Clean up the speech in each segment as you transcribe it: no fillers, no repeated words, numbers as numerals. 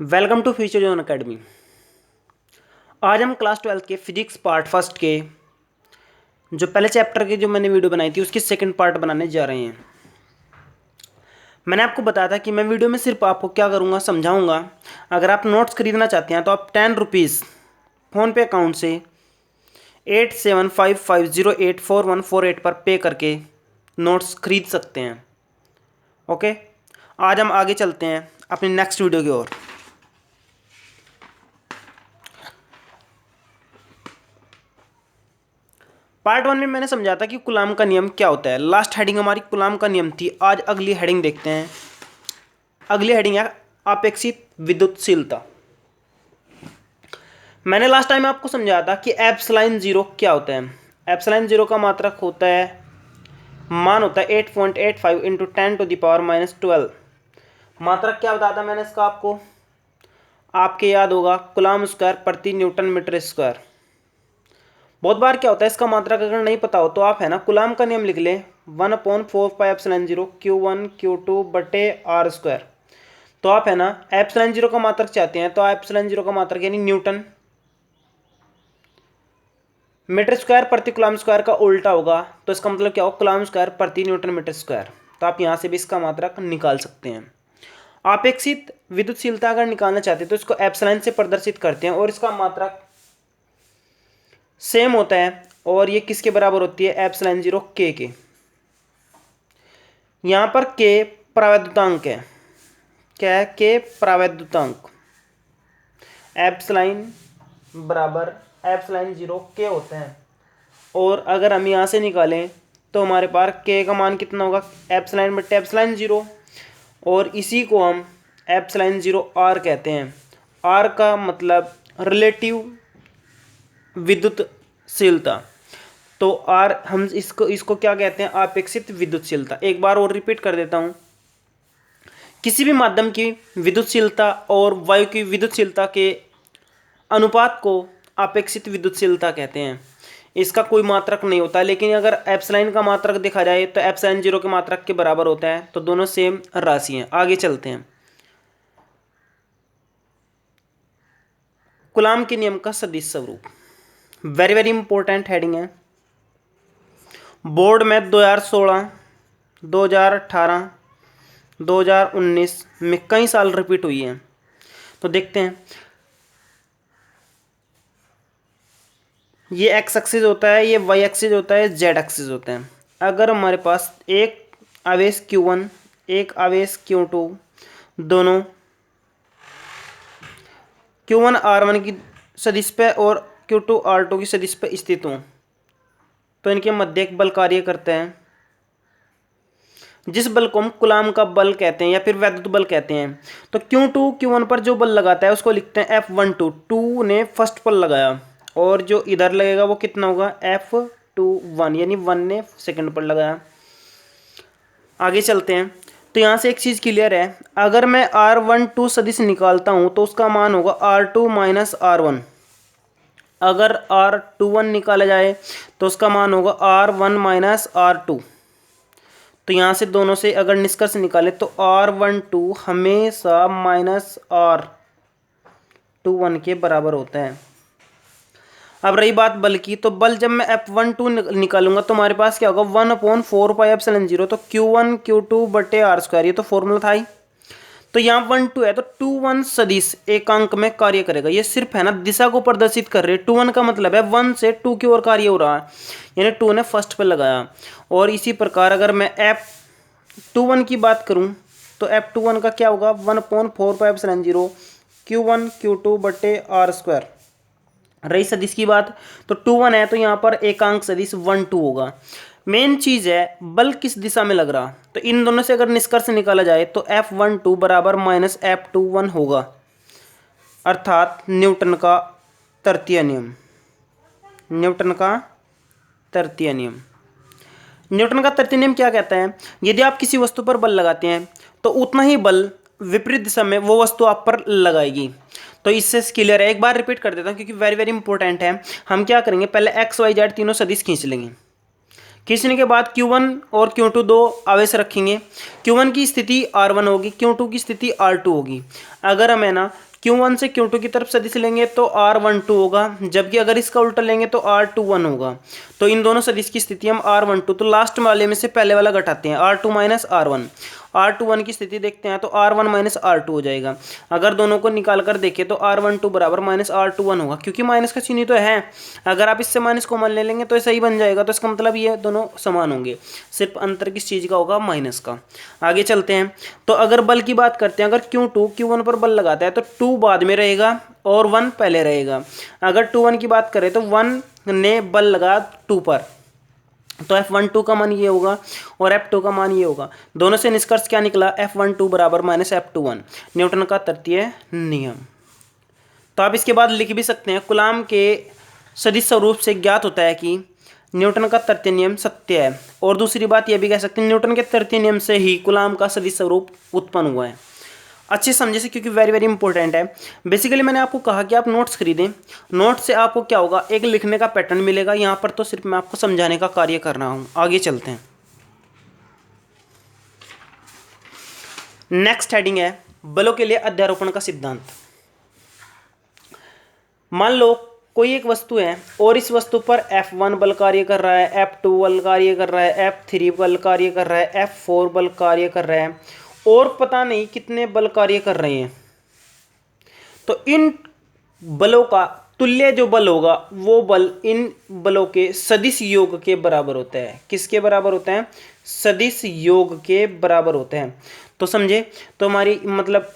Welcome to future zone academy. आज हम class 12 के फिजिक्स पार्ट फर्स्ट के जो पहले चैप्टर की जो मैंने वीडियो बनाई थी उसकी सेकंड पार्ट बनाने जा रहे हैं। मैंने आपको बताया था कि मैं वीडियो में सिर्फ आपको क्या करूँगा, समझाऊंगा। अगर आप नोट्स खरीदना चाहते हैं तो आप 10 रुपीज़ फ़ोनपे अकाउंट से 8755084148 पर पे करके नोट्स खरीद सकते हैं। ओके, आज हम आगे चलते हैं अपनी नेक्स्ट वीडियो की ओर। पार्ट 1 में मैंने समझा था कि कूलाम का नियम क्या होता है। लास्ट हेडिंग हमारी कूलाम का नियम थी। आज अगली हेडिंग देखते हैं। अगली हेडिंग है अपेक्षित विद्युतशीलता। मैंने लास्ट टाइम आपको समझाया था कि एप्सिलॉन जीरो क्या होता है। एप्सिलॉन जीरो का मात्रक होता है, मान होता है 8.85 इंटू 10⁻⁻12। मात्रक क्या बताया था मैंने इसका आपको, आपके याद होगा, कूलाम स्क्वायर प्रति न्यूटन मीटर स्क्वायर। बहुत बार क्या होता है इसका मात्रक अगर नहीं पता हो तो आप है ना कूलाम का नियम लिख लें 1/4πε0 Q1 Q2 बटे आर स्क्वायर। तो आप है ना एप्सिलॉन जीरो का मात्रक चाहते हैं तो एप्सिलॉन जीरो का मात्रक यानी न्यूटन मीटर स्क्वायर प्रति कूलाम स्क्वायर का उल्टा होगा। तो इसका मतलब क्या होगा, कूलाम स्क्वायर प्रति न्यूटन मीटर स्क्वायर। तो आप यहाँ से भी इसका मात्रक निकाल सकते हैं। अपेक्षित विद्युतशीलता अगर निकालना चाहते हैं तो इसको एप्सिलॉन से प्रदर्शित करते हैं और इसका मात्रक सेम होता है और ये किसके बराबर होती है, एप्सिलॉन जीरो के के। यहां पर के प्रावैद्युतांक है। क्या है, के प्रावैद्युतांक। एप्सिलॉन बराबर एप्सिलॉन जीरो के होते हैं। और अगर हम यहां से निकालें तो हमारे पास के का मान कितना होगा, एप्सिलॉन बटे एप्सिलॉन जीरो। और इसी को हम एप्सिलॉन जीरो आर कहते हैं। आर का मतलब रिलेटिव विद्युतशीलता। तो आर हम इसको क्या कहते हैं, अपेक्षित विद्युतशीलता। एक बार और रिपीट कर देता हूं, किसी भी माध्यम की विद्युतशीलता और वायु की विद्युतशीलता के अनुपात को अपेक्षित विद्युतशीलता कहते हैं। इसका कोई मात्रक नहीं होता, लेकिन अगर एप्सिलॉन का मात्रक देखा जाए तो एप्सिलॉन जीरो के मात्रक के बराबर होता है। तो दोनों सेम राशि हैं। आगे चलते हैं। कूलाम के नियम का सदिश स्वरूप वेरी वेरी इंपॉर्टेंट हेडिंग है। बोर्ड में 2016, 2018, 2019 में कई साल रिपीट हुई है। तो देखते हैं, ये एक्स एक्सिस होता है, ये वाई एक्सिस होता है, जेड एक्सिस होता है। अगर हमारे पास एक आवेश Q1 एक आवेश Q2 दोनों Q1 R1 की सदिश पे और Q2 R2 की सदिश पे स्थित हों तो इनके मध्य एक बल कार्य करता है, जिस बल को हम कूलाम का बल कहते हैं या फिर वैद्युत बल कहते हैं। तो Q2 Q1 पर जो बल लगाता है उसको लिखते हैं F12। 2 ने फर्स्ट पर लगाया और जो इधर लगेगा वो कितना होगा, F21, यानी 1 ने सेकंड पर लगाया। आगे चलते हैं। तो यहाँ से एक चीज़ क्लियर है, अगर मैं R12 सदिश निकालता हूँ तो उसका मान होगा R2 माइनस R1। अगर R21 निकाला जाए तो उसका मान होगा R1 माइनस R2। तो यहाँ से दोनों से अगर निष्कर्ष निकाले तो R12 हमेशा माइनस R21 के बराबर होता है। अब रही बात बल की, तो बल जब मैं F12 निकालूंगा तो हमारे पास क्या होगा, 1/4πε0। तो Q1 Q2 बटे आर स्क्वायर, ये तो फॉर्मूला था ही। तो यहाँ 1 2 है तो 2 1 सदिश एकांक में कार्य करेगा। ये सिर्फ है ना दिशा को प्रदर्शित कर रहे हैं। 2 1 का मतलब है 1 से 2 की ओर कार्य हो रहा है, यानी 2 ने फर्स्ट पे लगाया। और इसी प्रकार अगर मैं F21 की बात करूं तो F21 का क्या होगा, 1/4πε0 Q1 Q2 बटे आर स्क्वायर। रही सदिश की बात, तो 2 1 है तो यहाँ पर एकांक सदिश 1 2 होगा। मेन चीज है बल किस दिशा में लग रहा। तो इन दोनों से अगर निष्कर्ष निकाला जाए तो F12 बराबर माइनस F21 होगा, अर्थात न्यूटन का तृतीय नियम। न्यूटन का तृतीय नियम। न्यूटन का तृतीय नियम क्या कहता है, यदि आप किसी वस्तु पर बल लगाते हैं तो उतना ही बल विपरीत दिशा में वो वस्तु आप पर लगाएगी। तो इससे क्लियर है, एक बार रिपीट कर देता हूँ क्योंकि वेरी वेरी इंपॉर्टेंट है। हम क्या करेंगे, पहले एक्स वाई जेड तीनों सदिश खींच लेंगे। खींचने के बाद Q1 और Q2 दो आवेश रखेंगे। Q1 की स्थिति R1 होगी, Q2 की स्थिति R2 होगी। अगर हम है ना Q1 से Q2 की तरफ सदिश लेंगे तो R12 होगा, जबकि अगर इसका उल्टा लेंगे तो R21 होगा। तो इन दोनों सदिश की स्थिति हम R12, तो लास्ट वाले में से पहले वाला घटाते हैं, R2 माइनस R1। R21 की स्थिति देखते हैं तो R1 माइनस R2 हो जाएगा। अगर दोनों को निकाल कर देखें तो R12 बराबर माइनस R21 होगा, क्योंकि माइनस का चिन्ह तो है। अगर आप इससे माइनस कॉमन ले लेंगे तो ऐसा ही बन जाएगा, तो इसका मतलब ये दोनों समान होंगे, सिर्फ अंतर किस चीज़ का होगा, माइनस का। आगे चलते हैं। तो अगर बल की बात करते हैं, अगर Q2 Q1 पर बल लगाता है तो 2 बाद में रहेगा और 1 पहले रहेगा। अगर 2 1 की बात करें तो 1 ने बल लगा 2 पर, तो F12 का मान ये होगा और F2 का मान ये होगा। दोनों से निष्कर्ष क्या निकला, F12 बराबर माइनस F21, न्यूटन का तृतीय नियम। तो आप इसके बाद लिख भी सकते हैं, कूलाम के सदिश स्वरूप से ज्ञात होता है कि न्यूटन का तृतीय नियम सत्य है। और दूसरी बात यह भी कह सकते हैं, न्यूटन के तृतीय नियम से ही कूलाम का सदिश स्वरूप उत्पन्न हुआ है। अच्छे समझे से, क्योंकि वेरी वेरी इंपॉर्टेंट है। बेसिकली मैंने आपको कहा कि आप नोट्स खरीदें, नोट से आपको क्या होगा, एक लिखने का पैटर्न मिलेगा। यहाँ पर तो सिर्फ मैं आपको समझाने का कार्य कर रहा हूँ। आगे चलते हैं। नेक्स्ट हेडिंग है बलों के लिए अध्यारोपण का सिद्धांत। मान लो कोई एक वस्तु है और इस वस्तु पर F1 बल कार्य कर रहा है, F2 बल कार्य कर रहा है, F3 बल कार्य कर रहा है, F4 बल कार्य कर रहा है, और पता नहीं कितने बल कार्य कर रहे हैं। तो इन बलों का तुल्य जो बल होगा वो बल इन बलों के सदिश योग के बराबर होता है। किसके बराबर होता है, सदिश योग के बराबर होते हैं। तो समझे, तो हमारी मतलब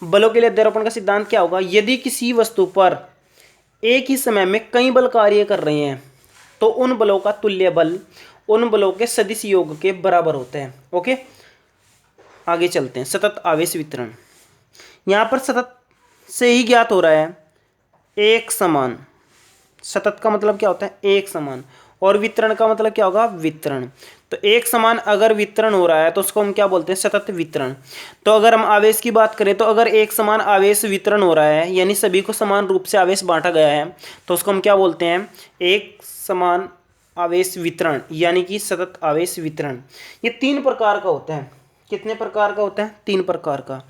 बलों के लिए अध्यारोपण का सिद्धांत क्या होगा, यदि किसी वस्तु पर एक ही समय में कई बल कार्य कर रहे हैं तो उन बलों का तुल्य बल उन बलों के सदिश योग के बराबर होते हैं। ओके, आगे चलते हैं। सतत आवेश वितरण, यहां पर सतत से ही ज्ञात हो रहा है एक समान। सतत का मतलब क्या होता है, एक समान, और वितरण का मतलब क्या होगा, वितरण। तो एक समान अगर वितरण हो रहा है तो उसको हम क्या बोलते हैं, सतत वितरण। तो अगर हम आवेश की बात करें तो अगर एक समान आवेश वितरण हो रहा है, यानी सभी को समान रूप से आवेश बांटा गया है, तो उसको हम क्या बोलते हैं, एक समान आवेश वितरण, यानी कि सतत आवेश वितरण। ये 3 प्रकार का होता है। कितने प्रकार का होता है, 3 प्रकार का।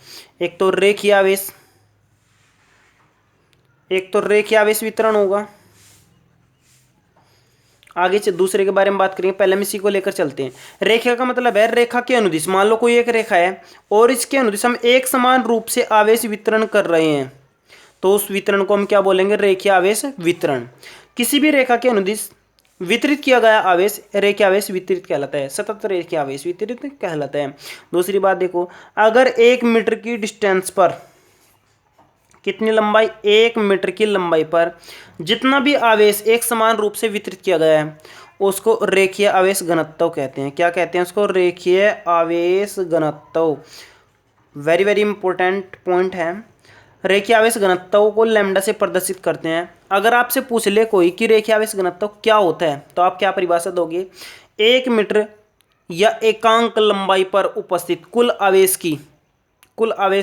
एक तो रेखीय आवेश, एक तो रेखीय आवेश वितरण होगा। आगे दूसरे के बारे में बात करेंगे, पहले हम इसी को लेकर चलते हैं। रेखा का मतलब है रेखा के अनुदिश। मान लो कोई एक रेखा है और इसके अनुदिश हम एक समान रूप से आवेश वितरण कर रहे हैं, तो उस वितरण को हम क्या बोलेंगे, रेखीय आवेश वितरण। किसी भी रेखा के अनुदिश वितरित किया गया आवेश रेखीय आवेश वितरित कहलाता है, सतत रेखीय आवेश वितरित कहलाता है। दूसरी बात देखो, अगर 1 मीटर की डिस्टेंस पर, कितनी लंबाई, 1 मीटर की लंबाई पर जितना भी आवेश एक समान रूप से वितरित किया गया है उसको रेखीय आवेश घनत्व कहते हैं। क्या कहते हैं उसको, रेखीय आवेश घनत्व। वेरी वेरी इंपॉर्टेंट पॉइंट है। रेखीय आवेश घनत्व को लैम्डा से प्रदर्शित करते हैं। अगर आपसे पूछ ले कोई कि रेखीय आवेश घनत्व क्या होता है, तो आप क्या परिभाषा दोगे, 1 मीटर या एकांक लंबाई पर उपस्थित कुल आवेश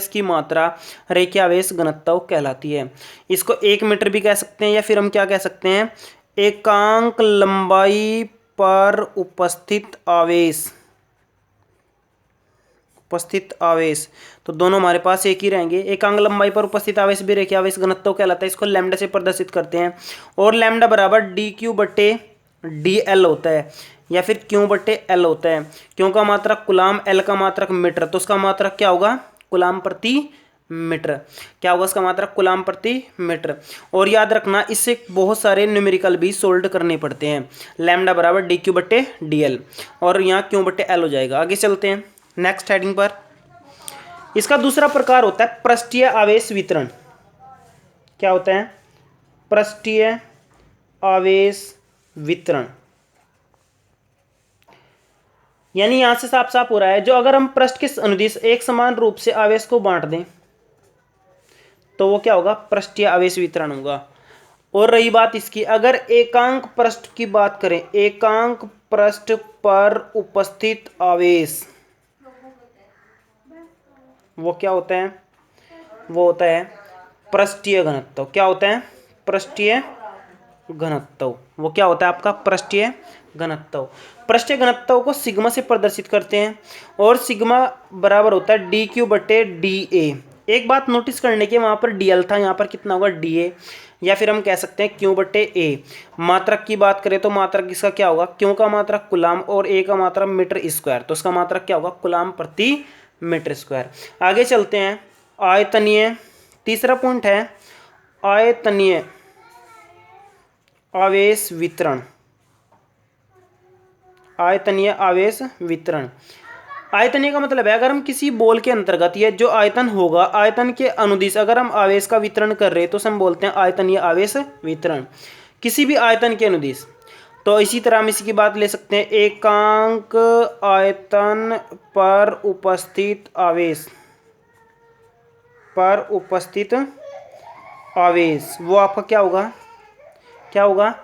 की मात्रा रेखीय आवेश घनत्व कहलाती है। इसको 1 मीटर भी कह सकते हैं, या फिर हम क्या कह सकते हैं, एकांक लंबाई पर उपस्थित आवेश। तो दोनों हमारे पास एक ही रहेंगे। एकांक लंबाई पर उपस्थित आवेश भी रेखीय आवेश घनत्व कहलाता है। इसको लैम्डा से प्रदर्शित करते हैं, और लैम्डा बराबर dQ/dl होता है, या फिर Q/L होता है। क्यों का मात्रक कूलाम, L का मात्रक मीटर, तो उसका मात्रक क्या होगा, कूलाम प्रति मीटर। क्या होगा उसका मात्रक, कूलाम प्रति मीटर। और याद रखना, इससे बहुत सारे न्यूमेरिकल भी सोल्व करने पड़ते हैं। लैम्डा बराबर dQ/dl, और यहाँ Q/L हो जाएगा। आगे चलते हैं नेक्स्ट हेडिंग पर। इसका दूसरा प्रकार होता है पृष्ठीय आवेश वितरण। क्या होता है, पृष्ठीय आवेश वितरण। यानी यहां से साफ साफ हो रहा है, जो अगर हम पृष्ठ के अनुदिश एक समान रूप से आवेश को बांट दें तो वो क्या होगा, पृष्ठीय आवेश वितरण होगा। और रही बात इसकी, अगर एकांक पृष्ठ की बात करें, एकांक पृष्ठ पर उपस्थित आवेश, वो क्या होता है, वो होता है पृष्ठीय घनत्व। क्या होता है, पृष्ठीय घनत्व। वो क्या होता है आपका, पृष्ठीय घनत्व। पृष्ठीय घनत्व को सिग्मा से प्रदर्शित करते हैं, और सिग्मा बराबर होता है dQ/dA। एक बात नोटिस करने की, वहाँ पर डीएल था, यहाँ पर कितना होगा डीए, या फिर हम कह सकते हैं क्यू बटे ए। मात्रक की बात करें तो मात्रक इसका क्या होगा, क्यू का मात्रक कुलाम और ए का मात्रक मीटर स्क्वायर, तो उसका मात्रक क्या होगा कुलाम प्रति मीटर स्क्वायर। आगे चलते हैं, आयतनीय, तीसरा पॉइंट है आयतनीय आवेश वितरण। आयतनीय आवेश वितरण, आयतनीय का मतलब है अगर हम किसी बॉल के अंतर्गत ये जो आयतन होगा, आयतन के अनुदिश अगर हम आवेश का वितरण कर रहे हैं तो हम बोलते हैं आयतनीय आवेश वितरण, किसी भी आयतन के अनुदिश। तो इसी तरह हम इसी की बात ले सकते हैं, एकांक आयतन पर उपस्थित आवेश, पर उपस्थित आवेश, वो आपका क्या होगा, क्या होगा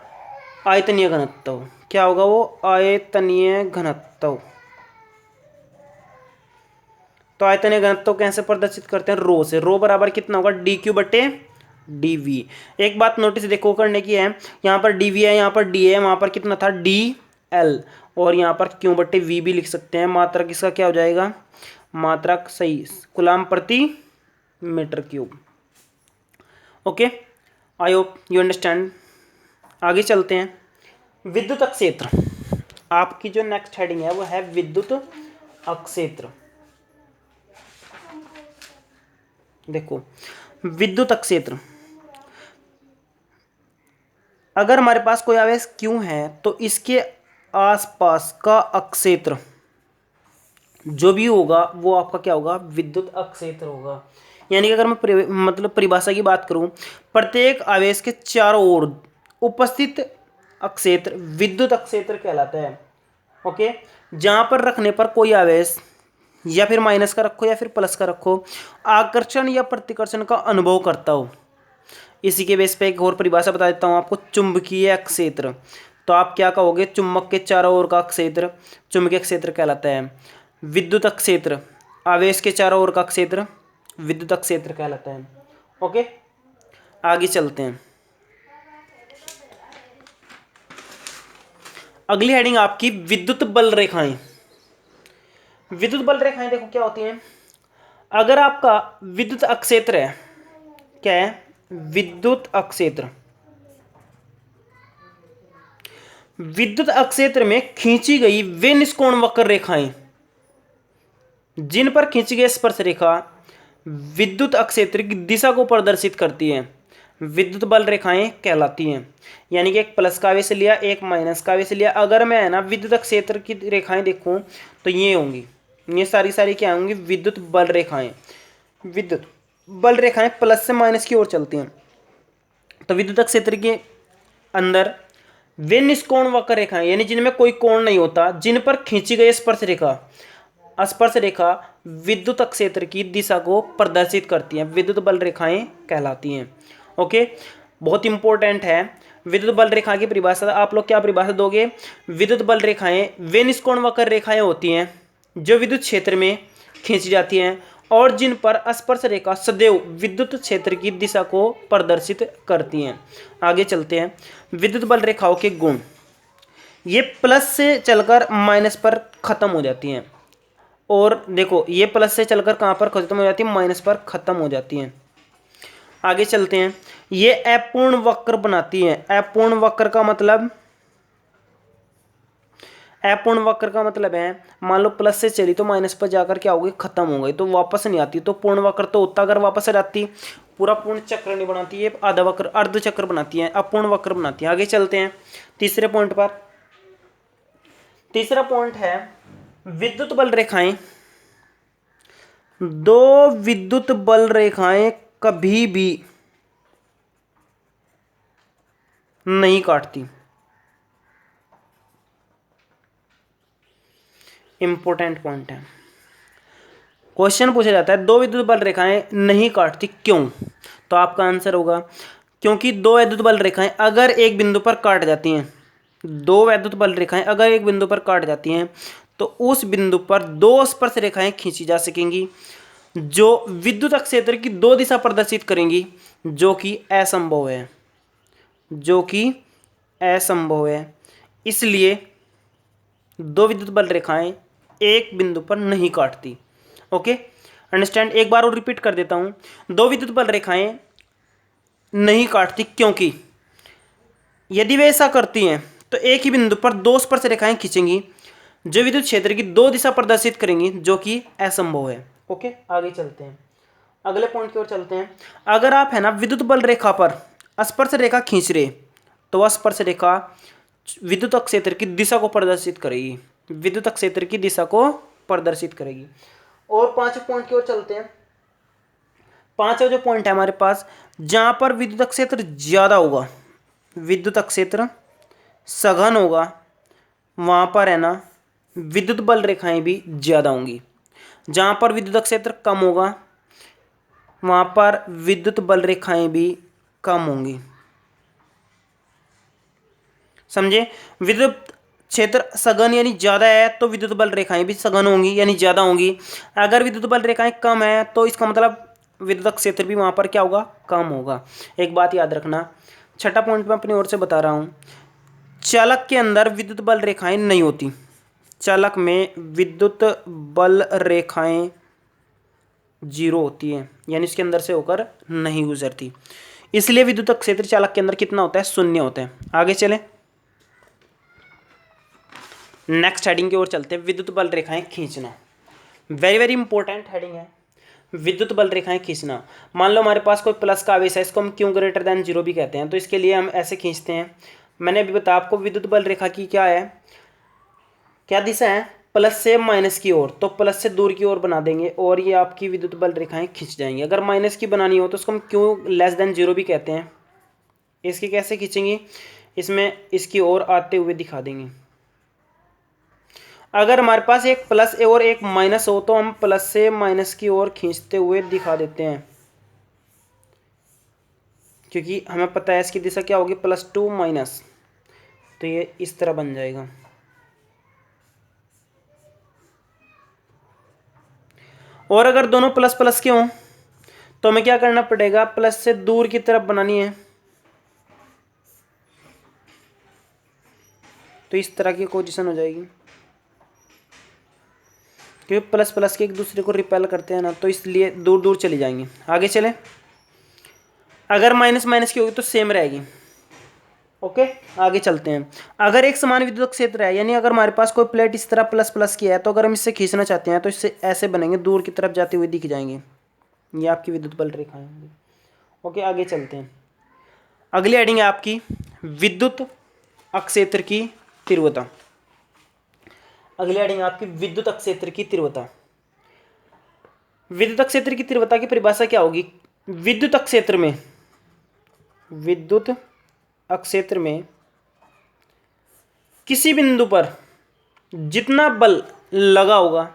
आयतनीय घनत्व, क्या होगा वो आयतनीय घनत्व। तो आयतनीय घनत्व कैसे प्रदर्शित करते हैं, रो से, रो बराबर कितना होगा डी क्यू बटे डी वी। एक बात नोटिस देखो करने की है, यहाँ पर डी वी है, यहाँ पर डी है, वहाँ पर कितना था डी एल, और यहाँ पर क्यू बटे वी भी लिख सकते हैं। मात्रक इसका क्या हो जाएगा, मात्रक सही कूलम प्रति metre cube. Okay, I hope you understand. आगे चलते हैं, विद्युत क्षेत्र, आपकी जो नेक्स्ट हेडिंग है वो है विद्युत क्षेत्र। देखो विद्युत क्षेत्र, अगर हमारे पास कोई आवेश Q है तो इसके आसपास का क्षेत्र जो भी होगा वो आपका क्या होगा विद्युत क्षेत्र होगा। यानी कि अगर मैं मतलब परिभाषा की बात करूं, प्रत्येक आवेश के चारों ओर उपस्थित क्षेत्र विद्युत क्षेत्र कहलाता है। ओके, जहां पर रखने पर कोई आवेश या फिर माइनस का रखो या फिर प्लस का रखो, आकर्षण या प्रतिकर्षण का अनुभव करता हो। इसी के बेस पे एक और परिभाषा बता देता हूँ आपको, चुंबकीय क्षेत्र। तो आप क्या कहोगे, चुंबक के चारों ओर का क्षेत्र चुंबकीय क्षेत्र कहलाता है। विद्युत क्षेत्र, आवेश के चारों ओर का क्षेत्र विद्युत क्षेत्र कहलाता है। ओके, आगे चलते हैं। अगली हेडिंग आपकी विद्युत बल रेखाएं। विद्युत बल रेखाएं देखो क्या होती हैं, अगर आपका विद्युत क्षेत्र है, क्या है विद्युत क्षेत्र, विद्युत क्षेत्र में खींची गई वे निष्कोण वक्र रेखाएं जिन पर खींची गई स्पर्श रेखा विद्युत क्षेत्र की दिशा को प्रदर्शित करती हैं, विद्युत बल रेखाएं कहलाती हैं। यानी कि एक प्लस का आवेश लिया, एक माइनस का आवेश लिया, अगर मैं है ना विद्युत क्षेत्र की रेखाएं देखूं तो ये होंगी, ये सारी क्या होंगी विद्युत बल रेखाएं। विद्युत बल रेखाएं प्लस से माइनस की ओर चलती हैं। तो विद्युत क्षेत्र के अंदर वे निष्कोण वक्र रेखाएं यानी जिनमें कोई कोण नहीं होता, जिन पर खींची गई स्पर्श रेखा विद्युत क्षेत्र की दिशा को प्रदर्शित करती हैं, विद्युत बल रेखाएं कहलाती हैं। ओके, बहुत इंपॉर्टेंट है। विद्युत बल रेखा की परिभाषा आप लोग क्या परिभाषा दोगे, विद्युत बल रेखाएं वे निष्कोण वक्र रेखाएं होती हैं जो विद्युत क्षेत्र में खींची जाती हैं और जिन पर स्पर्श रेखा सदैव विद्युत क्षेत्र की दिशा को प्रदर्शित करती हैं। आगे चलते हैं, विद्युत बल रेखाओं के गुण, ये प्लस से चलकर माइनस पर खत्म हो जाती हैं, और देखो ये प्लस से चलकर कहाँ पर खत्म हो जाती है, माइनस पर खत्म हो जाती हैं। आगे चलते हैं, ये अपूर्ण वक्र बनाती हैं। अपूर्ण वक्र का मतलब, अपूर्ण वक्र का मतलब है मान लो प्लस से चली तो माइनस पर जाकर क्या होगी खत्म हो गई, तो वापस नहीं आती। तो पूर्ण वक्र तो होता अगर वापस आ जाती, पूरा पूर्ण चक्र नहीं बनाती है, आधा वक्र अर्ध चक्र बनाती है, अपूर्ण वक्र बनाती है। आगे चलते हैं तीसरे पॉइंट पर। तीसरा पॉइंट है विद्युत बल रेखाएं, दो विद्युत बल रेखाएं कभी भी नहीं काटती। इंपॉर्टेंट पॉइंट है, क्वेश्चन पूछा जाता है दो विद्युत बल रेखाएं नहीं काटती क्यों, तो आपका आंसर होगा क्योंकि दो विद्युत बल रेखाएं अगर एक बिंदु पर काट जाती हैं, दो विद्युत बल रेखाएं अगर एक बिंदु पर काट जाती हैं तो उस बिंदु पर दो स्पर्श रेखाएं खींची जा सकेंगी जो विद्युत क्षेत्र की दो दिशा प्रदर्शित करेंगी, जो कि असंभव है, जो कि असंभव है। इसलिए दो विद्युत बल रेखाएं एक बिंदु पर नहीं काटती। Okay, understand. एक बार और रिपीट कर देता हूँ, दो विद्युत बल रेखाएं नहीं काटती, क्योंकि यदि वे ऐसा करती हैं तो एक ही बिंदु पर दो स्पर्श रेखाएं खींचेंगी जो विद्युत क्षेत्र की दो दिशा प्रदर्शित करेंगी, जो कि असंभव है। ओके, आगे चलते हैं, अगले पॉइंट की ओर चलते हैं। अगर आप है ना विद्युत बल रेखा पर स्पर्श रेखा खींच रहे, तो वह स्पर्श रेखा विद्युत क्षेत्र की दिशा को प्रदर्शित करेगी, विद्युत क्षेत्र की दिशा को प्रदर्शित करेगी। और पांचवें पॉइंट की ओर चलते हैं। पांचवा जो पॉइंट है हमारे पास, जहां पर विद्युत क्षेत्र ज्यादा होगा, विद्युत क्षेत्र सघन होगा, वहां पर है ना विद्युत बल रेखाएं भी ज्यादा होंगी। जहां पर विद्युत क्षेत्र कम होगा, वहां पर विद्युत बल रेखाएं भी कम होंगी। समझे? विद्युत क्षेत्र सघन यानी ज्यादा है तो विद्युत बल रेखाएं भी सघन होंगी यानी ज्यादा होंगी। अगर विद्युत बल रेखाएं कम है तो इसका मतलब विद्युत क्षेत्र भी वहां पर क्या होगा, कम होगा। एक बात याद रखना, छठा पॉइंट मैं अपनी ओर से बता रहा हूं, चालक के अंदर विद्युत बल रेखाएं नहीं होती, चालक में विद्युत बल रेखाएं जीरो होती है, यानी इसके अंदर से होकर नहीं गुजरती, इसलिए विद्युत क्षेत्र चालक के अंदर कितना होता है, शून्य होता है। आगे चले, नेक्स्ट हेडिंग की ओर चलते हैं, विद्युत बल रेखाएं खींचना। वेरी वेरी इंपॉर्टेंट हेडिंग है, विद्युत बल रेखाएं खींचना। मान लो हमारे पास कोई प्लस का आवेश है, इसको हम क्यू ग्रेटर देन जीरो भी कहते हैं, तो इसके लिए हम ऐसे खींचते हैं। मैंने अभी बताया आपको विद्युत बल रेखा की क्या है, क्या दिशा है, प्लस से माइनस की ओर, तो प्लस से दूर की ओर बना देंगे और ये आपकी विद्युत बल रेखाएं खींच जाएंगी। अगर माइनस की बनानी हो तो उसको हम क्यू लेस देन जीरो भी कहते हैं। इसकी कैसे खींचेंगी, इसमें इसकी ओर आते हुए दिखा देंगे। अगर हमारे पास एक प्लस और एक माइनस हो तो हम प्लस से माइनस की ओर खींचते हुए दिखा देते हैं, क्योंकि हमें पता है इसकी दिशा क्या होगी, प्लस टू माइनस, तो ये इस तरह बन जाएगा। और अगर दोनों प्लस प्लस के हों तो हमें क्या करना पड़ेगा, प्लस से दूर की तरफ बनानी है, तो इस तरह की पोजीशन हो जाएगी, क्योंकि प्लस प्लस के एक दूसरे को रिपेल करते हैं ना, तो इसलिए दूर दूर चली जाएंगी। आगे चले, अगर माइनस माइनस की होगी तो सेम रहेगी। ओके, आगे चलते हैं। अगर एक समान विद्युत क्षेत्र है, यानी अगर हमारे पास कोई प्लेट इस तरह प्लस प्लस की है, तो अगर हम इससे खींचना चाहते हैं तो इससे ऐसे बनेंगे, दूर की तरफ जाते हुए दिख जाएंगे, ये आपकी विद्युत बल रेखाएं होंगी। ओके, आगे चलते हैं। अगली हेडिंग है आपकी विद्युत क्षेत्र की तीव्रता। अगली हेडिंग आपकी विद्युत क्षेत्र की तीव्रता। विद्युत क्षेत्र की तीव्रता की परिभाषा क्या होगी, विद्युत क्षेत्र में, विद्युत क्षेत्र में किसी बिंदु पर जितना बल लगा होगा,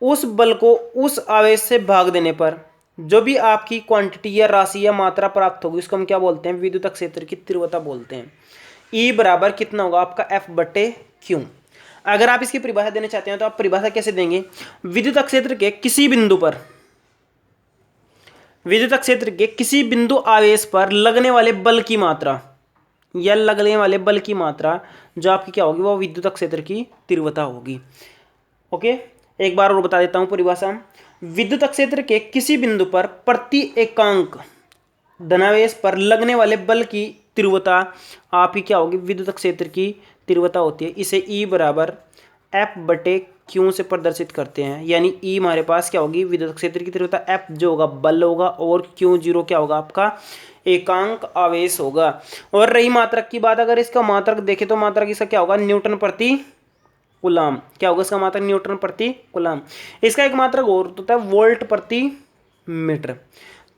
उस बल को उस आवेश से भाग देने पर जो भी आपकी क्वांटिटी या राशि या मात्रा प्राप्त होगी, उसको हम क्या बोलते हैं, विद्युत क्षेत्र की तीव्रता बोलते हैं। E बराबर कितना होगा आपका, F/Q। अगर आप इसकी परिभाषा देना चाहते हैं तो आप परिभाषा कैसे देंगे, विद्युत क्षेत्र के किसी बिंदु पर, विद्युत क्षेत्र के किसी बिंदु आवेश पर लगने वाले बल की मात्रा या लगने वाले बल की मात्रा जो आपकी क्या होगी, वो विद्युत क्षेत्र की तीव्रता होगी। ओके, एक बार और बता देता हूं परिभाषा, विद्युत क्षेत्र के किसी बिंदु पर प्रति एकांक धनावेश पर लगने वाले बल की तीव्रता आपकी क्या होगी, विद्युत क्षेत्र की तीव्रता होती है। इसे E बराबर F/Q से प्रदर्शित करते हैं, यानी E हमारे पास क्या होगी, विद्युत क्षेत्र की तीव्रता, F जो होगा बल होगा और Q0 क्या होगा आपका एकांक आवेश होगा। और रही मात्रक की बात, अगर इसका मात्रक देखें तो मात्रक इसका क्या होगा, न्यूटन प्रति कूलम। क्या होगा इसका मात्रक, न्यूटन प्रति कूलम। इसका एक मात्रक और होता है वोल्ट प्रति मीटर।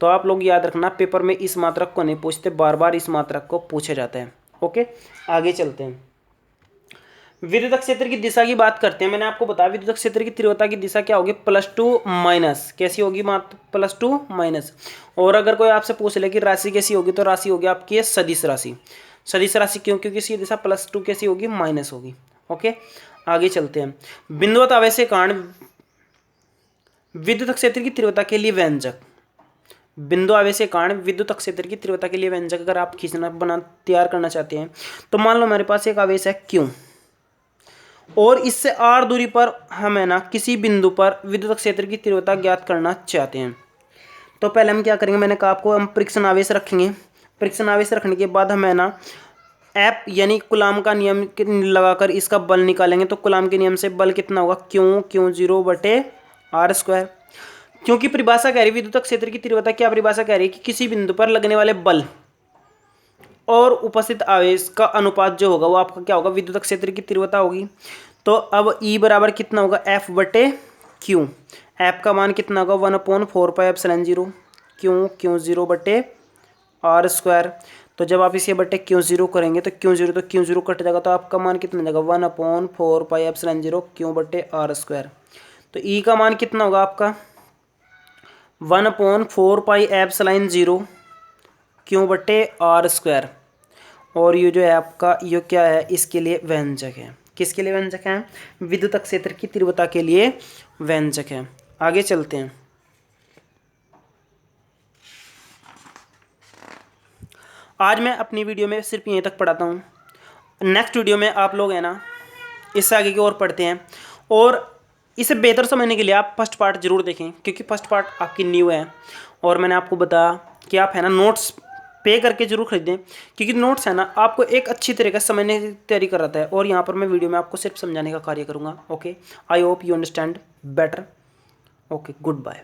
तो आप लोग याद रखना, पेपर में इस मात्रक को नहीं पूछते, बार बार इस मात्रक को पूछा जाता है। ओके, आगे चलते हैं। विद्युत क्षेत्र की दिशा की बात करते हैं। मैंने आपको बताया विद्युत क्षेत्र की तीव्रता की दिशा क्या होगी, प्लस टू माइनस, कैसी होगी, मात्र प्लस टू माइनस। और अगर कोई आपसे पूछ ले कि राशि कैसी होगी, तो राशि होगी आपकी है सदिश राशि। सदिश राशि क्यों, क्योंकि इसकी दिशा प्लस टू कैसी होगी, माइनस होगी। ओके, आगे चलते हैं। बिंदुवत आवेश के कारण विद्युत क्षेत्र की तीव्रता के लिए व्यंजक, बिंदु आवेश के कारण विद्युत क्षेत्र की तीव्रता के लिए व्यंजक अगर आप खींचना तैयार करना चाहते हैं, तो मान लो हमारे पास एक आवेश है Q और इससे r दूरी पर हम है ना किसी बिंदु पर विद्युत क्षेत्र की तीव्रता ज्ञात करना चाहते हैं। तो पहले हम क्या करेंगे, मैंने कहा आपको हम परीक्षण आवेश रखेंगे। परीक्षण आवेश रखने के बाद हम है ना एप यानी कुलाम का नियम लगाकर इसका बल निकालेंगे। तो कुलाम के नियम से बल कितना होगा, Q0/r²। क्योंकि परिभाषा कह रही है विद्युत क्षेत्र की तीव्रता, क्या परिभाषा कह रही है कि किसी बिंदु पर लगने वाले बल और उपस्थित आवेश का अनुपात जो होगा वो आपका क्या होगा, विद्युत क्षेत्र की तीव्रता होगी। तो अब E बराबर कितना होगा, F/Q। एफ का मान कितना होगा, 1/4πε0 Q0/r²। तो जब आप इसे बटे Q0 करेंगे तो Q0 कट जाएगा, तो आपका मान कितना जाएगा, 1/4πε0 Q/r²। तो E का मान कितना होगा आपका 1/4πε0 Q/r²। और ये जो है आपका ये क्या है, इसके लिए व्यंजक है। किसके लिए व्यंजक है, विद्युत क्षेत्र की तीव्रता के लिए व्यंजक है। आगे चलते हैं। आज मैं अपनी वीडियो में सिर्फ यहीं तक पढ़ाता हूँ। नेक्स्ट वीडियो में आप लोग है ना इससे आगे की ओर पढ़ते हैं। और इसे बेहतर समझने के लिए आप फर्स्ट पार्ट जरूर देखें, क्योंकि फर्स्ट पार्ट आपकी न्यू है। और मैंने आपको बताया कि आप है ना नोट्स पे करके जरूर खरीदें, क्योंकि नोट्स है ना आपको एक अच्छी तरीके से समझने की तैयारी कराता है। और यहाँ पर मैं वीडियो में आपको सिर्फ समझाने का कार्य करूँगा। Okay, I hope you understand better. Okay, good bye.